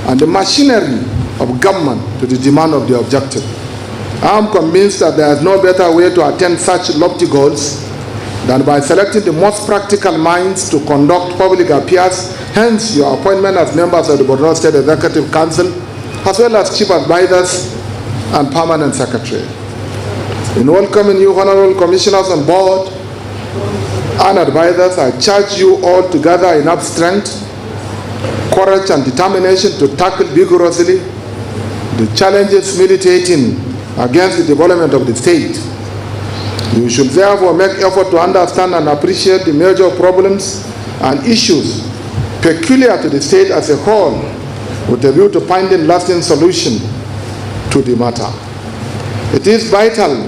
and the machinery of government to the demand of the objective. I am convinced that there is no better way to attain such lofty goals than by selecting the most practical minds to conduct public affairs. Hence, your appointment as members of the Borno State Executive Council, as well as chief advisors and permanent secretary. In welcoming you, honorable commissioners on board and advisors, I charge you all to gather enough strength, courage, and determination to tackle vigorously the challenges militating against the development of the state. You should therefore make effort to understand and appreciate the major problems and issues peculiar to the state as a whole, with a view to finding lasting solution to the matter. It is vital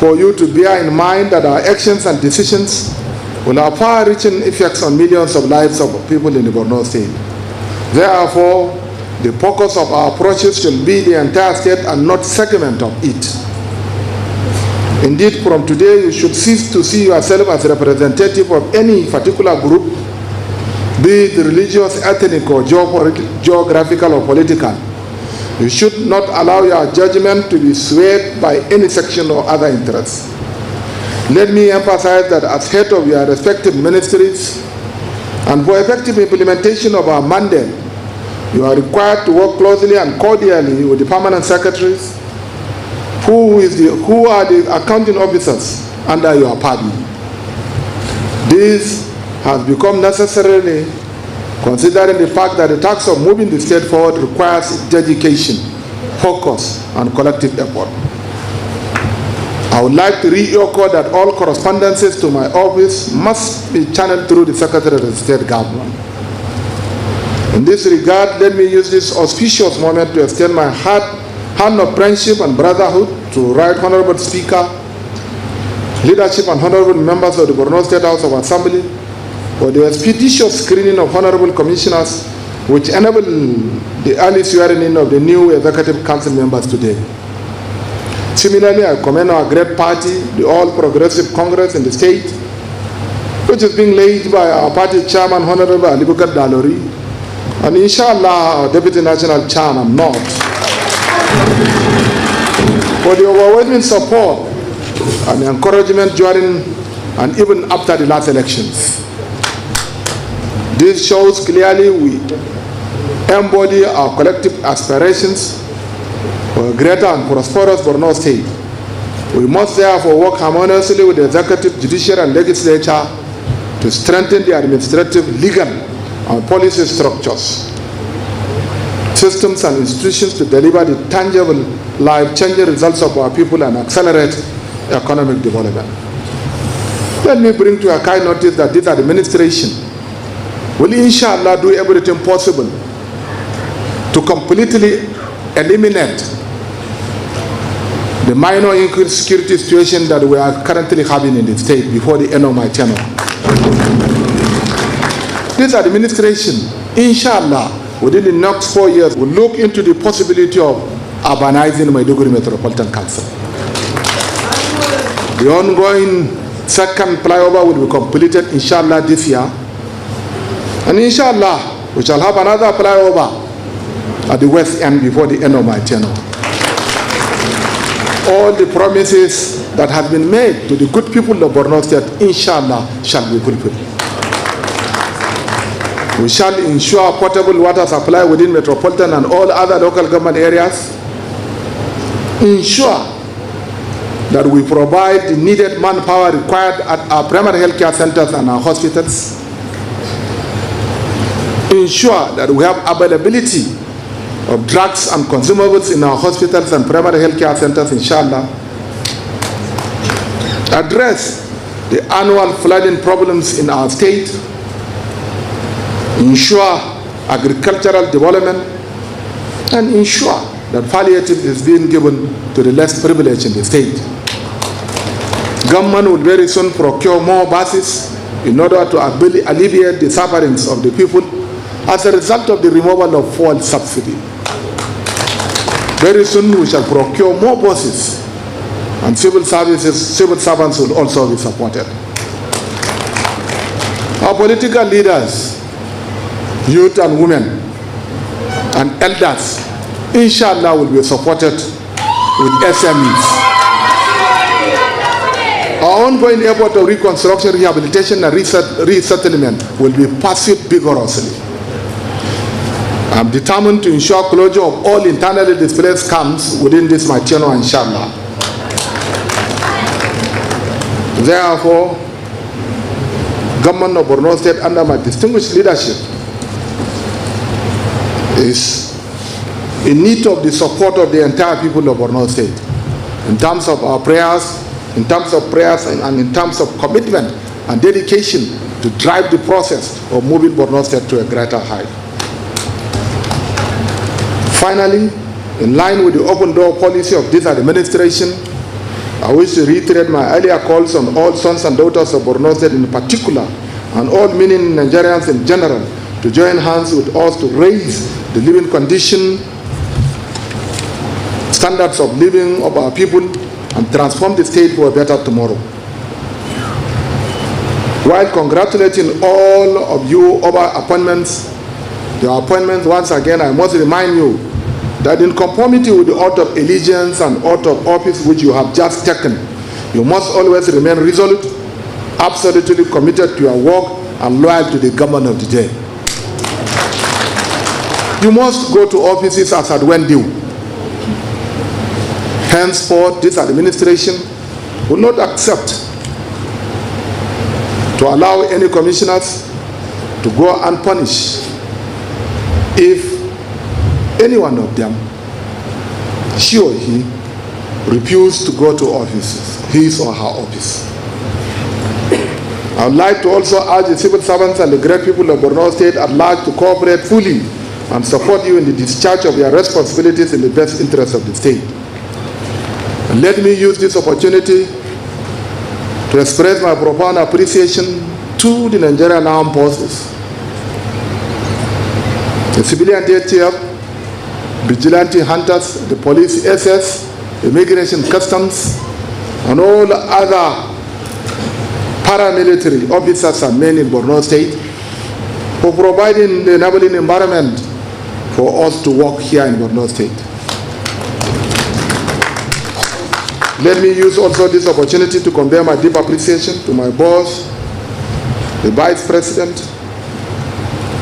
for you to bear in mind that our actions and decisions will have far-reaching effects on millions of lives of people in the Borno State. Therefore, the focus of our approaches should be the entire state and not segment of it. Indeed, from today, you should cease to see yourself as a representative of any particular group, be it religious, ethnic, or geographical or political. You should not allow your judgment to be swayed by any section or other interests. Let me emphasize that as head of your respective ministries and for effective implementation of our mandate, you are required to work closely and cordially with the permanent secretaries who are the accounting officers under your purview. This has become necessary considering the fact that the task of moving the state forward requires dedication, focus, and collective effort. I would like to reassure that all correspondences to my office must be channeled through the Secretary of the State Government. In this regard, let me use this auspicious moment to extend my hand of friendship and brotherhood to Right Honorable Speaker, leadership and honorable members of the Borno State House of Assembly for the expeditious screening of honorable commissioners which enable the early swearing in of the new Executive Council members today. Similarly, I commend our great party, the All Progressive Congress in the state, which is being led by our party chairman, Honorable Alibukar Dalori, and inshallah, our Deputy National Chairman, North, for the overwhelming support and encouragement during and even after the last elections. This shows clearly we embody our collective aspirations for a greater and prosperous Borno State. We must therefore work harmoniously with the executive, judicial, and legislature to strengthen the administrative, legal, and policy structures, systems, and institutions to deliver the tangible, life-changing results of our people and accelerate economic development. Let me bring to your kind notice that this administration will inshallah do everything possible to completely eliminate the minor insecurity situation that we are currently having in the state before the end of my tenure. This administration, inshallah, within the next 4 years, will look into the possibility of urbanizing Maiduguri Metropolitan Council. The ongoing second flyover will be completed, inshallah, this year. And inshallah, we shall have another flyover at the west end before the end of my tenure. All the promises that have been made to the good people of Borno State, inshallah, shall be fulfilled. We shall ensure potable water supply within metropolitan and all other local government areas. Ensure that we provide the needed manpower required at our primary health care centers and our hospitals. Ensure that we have availability of drugs and consumables in our hospitals and primary health care centers, inshallah. Address the annual flooding problems in our state. Ensure agricultural development, and ensure that palliative is being given to the less privileged in the state. Government will very soon procure more buses in order to alleviate the sufferings of the people as a result of the removal of fuel subsidy. Very soon we shall procure more buses, and civil servants will also be supported. Our political leaders, youth and women, and elders, inshallah, will be supported with SMEs. Our ongoing effort of reconstruction, rehabilitation, and resettlement will be pursued vigorously. I'm determined to ensure closure of all internally displaced camps within this my tenure, inshallah. Therefore, Government of Borno State, under my distinguished leadership, is in need of the support of the entire people of Borno State in terms of our prayers, and in terms of commitment and dedication to drive the process of moving Borno State to a greater height. Finally, in line with the open door policy of this administration, I wish to reiterate my earlier calls on all sons and daughters of Borno State in particular, and all meaning Nigerians in general, to join hands with us to raise the living condition, standards of living of our people, and transform the state for a better tomorrow. While congratulating all of you over your appointments, once again, I must remind you that in conformity with the oath of allegiance and oath of office which you have just taken, you must always remain resolute, absolutely committed to your work, and loyal to the government of the day. You must go to offices as at when due. Henceforth, this administration will not accept to allow any commissioners to go unpunished if any one of them, she or he, refused to go to offices, his or her office. I would like to also urge the civil servants and the great people of Borno State at large to cooperate fully and support you in the discharge of your responsibilities in the best interest of the state. And let me use this opportunity to express my profound appreciation to the Nigerian Armed Forces, the civilian JTF, vigilante hunters, the police SS, immigration customs, and all other paramilitary officers and men in Borno State for providing the enabling environment for us to work here in Borno State. Let me use also this opportunity to convey my deep appreciation to my boss, the Vice President,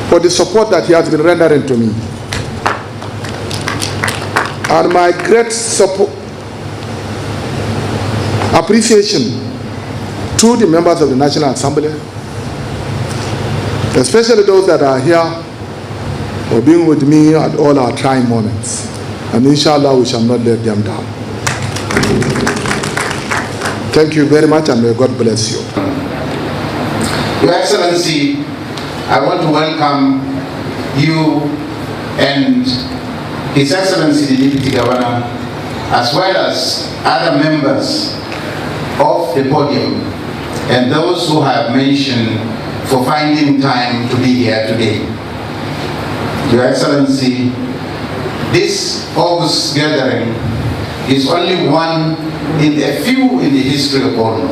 for the support that he has been rendering to me. And my great appreciation to the members of the National Assembly, especially those that are here for being with me at all our trying moments. And inshallah, we shall not let them down. Thank you very much, and may God bless you. Your Excellency, I want to welcome you and His Excellency the Deputy Governor, as well as other members of the podium and those who have mentioned for finding time to be here today. Your Excellency, this August gathering is only one in a few in the history of Borno.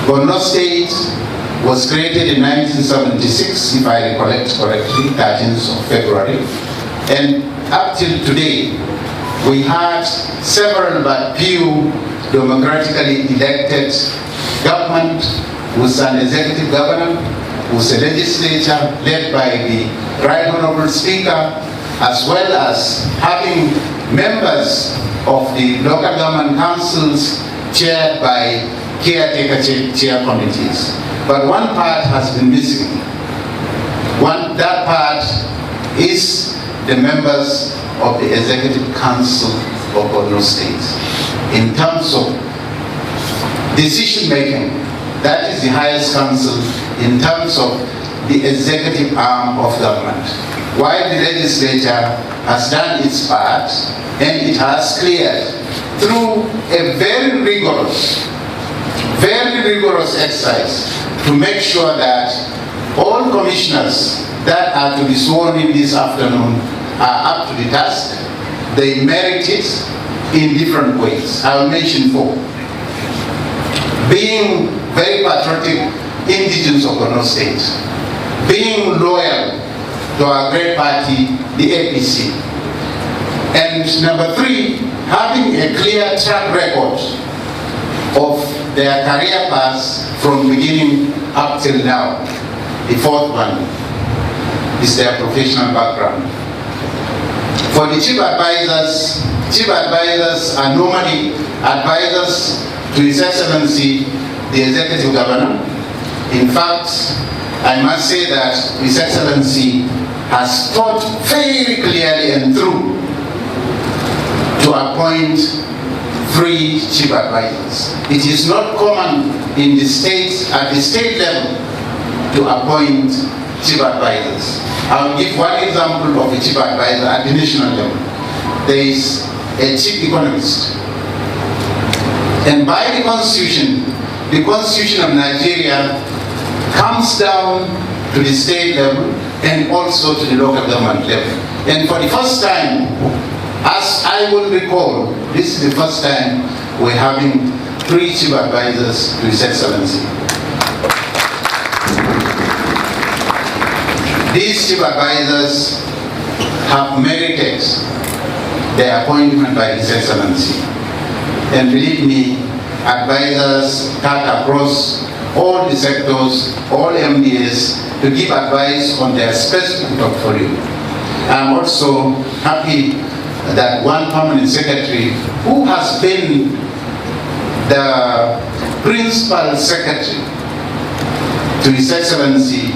Borno State was created in 1976, if I recollect correctly, 13th of February, and up till today, we had several but few democratically elected government, with an executive government, with a legislature led by the Right Honorable Speaker, as well as having members of the local government councils chaired by caretaker chair committees. But one part has been missing. That part is the members of the Executive Council of Borno State. In terms of decision making, that is the highest council in terms of the executive arm of government. While the legislature has done its part, and it has cleared through a very rigorous exercise to make sure that all commissioners that are to be sworn in this afternoon are up to the task. They merit it in different ways. I will mention 4. Being very patriotic indigenous of Borno State, being loyal to our great party, the APC. And number 3, having a clear track record of their career paths from beginning up till now. The 4th one is their professional background. For the chief advisors are normally advisors to His Excellency, the Executive Governor. In fact, I must say that His Excellency has thought very clearly and through to appoint 3 chief advisors. It is not common in the states, at the state level, to appoint chief advisors. I'll give one example of a chief advisor at the national level. There is a chief economist. And by the Constitution of Nigeria comes down to the state level and also to the local government level. And for the first time, as I will recall, this is the first time we're having 3 chief advisors to His Excellency. These chief advisors have merited their appointment by His Excellency. And believe me, advisors cut across all the sectors, all MDAs, to give advice on their specific portfolio. I'm also happy that one permanent secretary who has been the principal secretary to His Excellency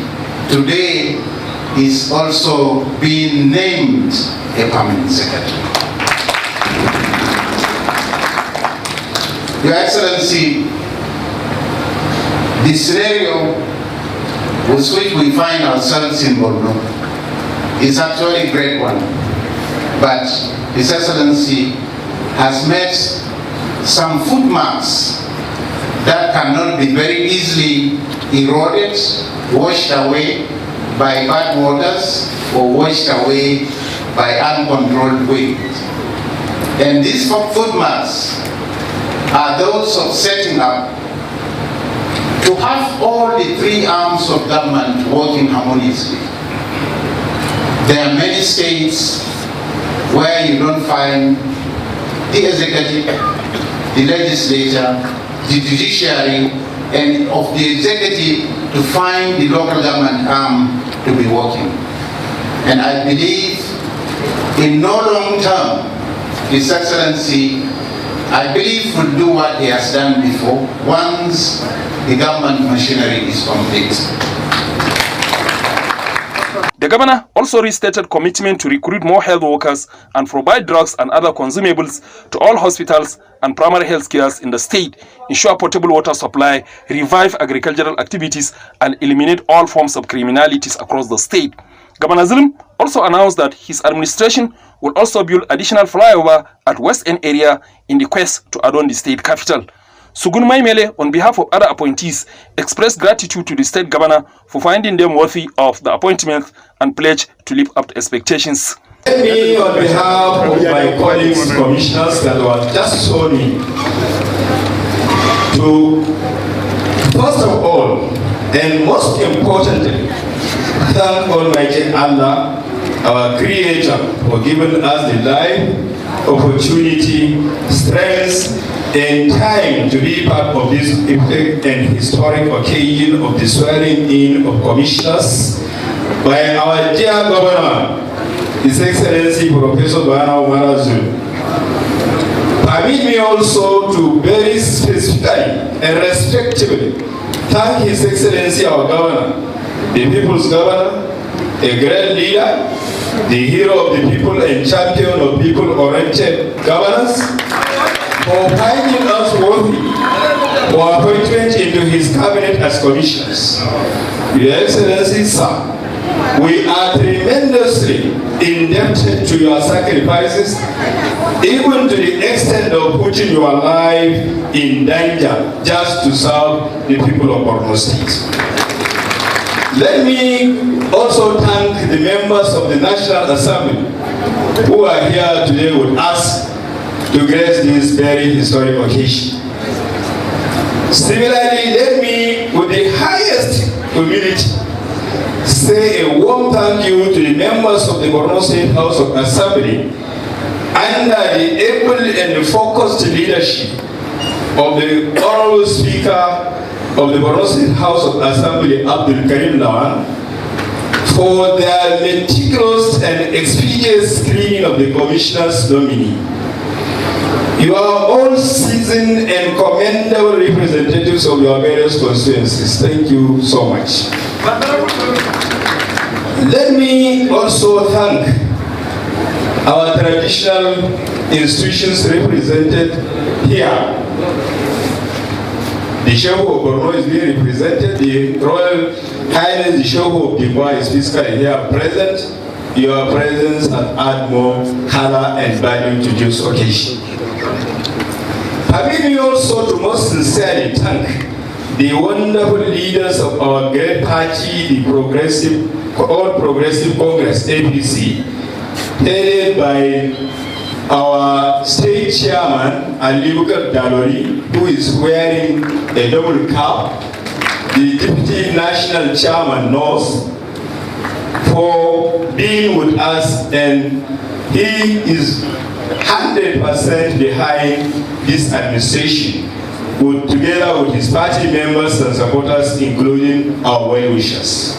today is also being named a permanent secretary. Your Excellency, the scenario with which we find ourselves in Borno is actually a great one. But His Excellency has made some footmarks that cannot be very easily eroded, washed away by bad waters, or washed away by uncontrolled wind. And these footmarks are those of setting up to have all the 3 arms of government working harmoniously. There are many states where you don't find the executive, the legislature, the judiciary, and of the executive to find the local government arm to be working. And I believe in no long term, His Excellency, I believe, will do what he has done before once the government machinery is complete. The governor also restated commitment to recruit more health workers and provide drugs and other consumables to all hospitals and primary health cares in the state, ensure potable water supply, revive agricultural activities, and eliminate all forms of criminalities across the state. Governor Zulum also announced that his administration will also build additional flyover at West End area in the quest to adorn the state capital. Sugun Maimele, on behalf of other appointees, expressed gratitude to the state governor for finding them worthy of the appointment and pledged to live up to expectations. Let me, on behalf of my colleagues, commissioners that were just shown me, to first of all, and most importantly, thank Almighty Allah, our Creator, for giving us the life, opportunity, strength, and time to be part of this epic and historic occasion of the swearing in of commissioners by our dear Governor, His Excellency Professor Bwana Umar Zulum. Permit me also to very specifically and respectively thank His Excellency our Governor, the People's Governor, a great leader, the hero of the people and champion of people-oriented governance, for finding us worthy for appointment into his cabinet as commissioners. Your Excellency, sir, we are tremendously indebted to your sacrifices, even to the extent of putting your life in danger just to serve the people of Borno State. Let me also thank the members of the National Assembly who are here today with us to grace this very historic occasion. Similarly, let me, with the highest humility, say a warm thank you to the members of the Borno State House of Assembly under the able and focused leadership of the Honorable Speaker of the Borno State House of Assembly, Abdul Karim Lawan, for their meticulous and expedient screening of the Commissioner's nominee. You are all seasoned and commendable representatives of your various constituencies. Thank you so much. Let me also thank our traditional institutions represented here. The Sheikh of Borno is being represented, the Royal Highness, the Sheikh of Dibwa is physically here present. Your presence has added more color and value to this occasion. Permit me also to most sincerely thank the wonderful leaders of our great party, the All Progressive Congress, APC, headed by our state chairman, Alibukar Dalori, who is wearing a double cap, the deputy national chairman, North, for being with us, and he is 100% behind this administration, together with his party members and supporters, including our well-wishers.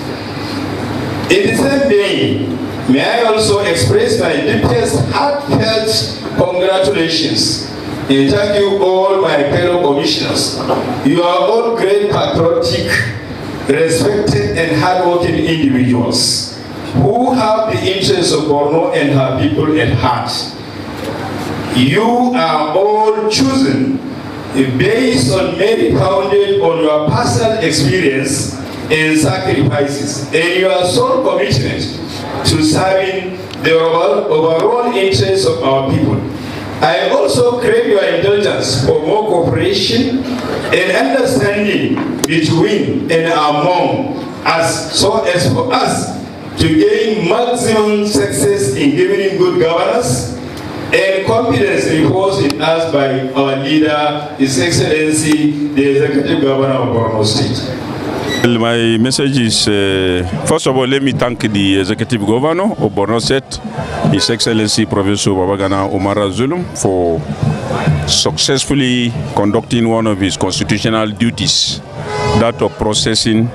In the same vein, may I also express my deepest heartfelt congratulations and thank you all my fellow commissioners. You are all great patriotic, respected and hardworking individuals who have the interests of Borno and her people at heart. You are all chosen based on merit founded on your personal experience and sacrifices and your sole commitment to serving the overall interests of our people. I also crave your indulgence for more cooperation and understanding between and among us, so as for us to gain maximum success in giving good governance and confidence reposed in us by our leader, His Excellency, the Executive Governor of Borno State. My message is, first of all, let me thank the Executive Governor of Borno State, His Excellency Professor Babagana Umara Zulum, for successfully conducting one of his constitutional duties, that of processing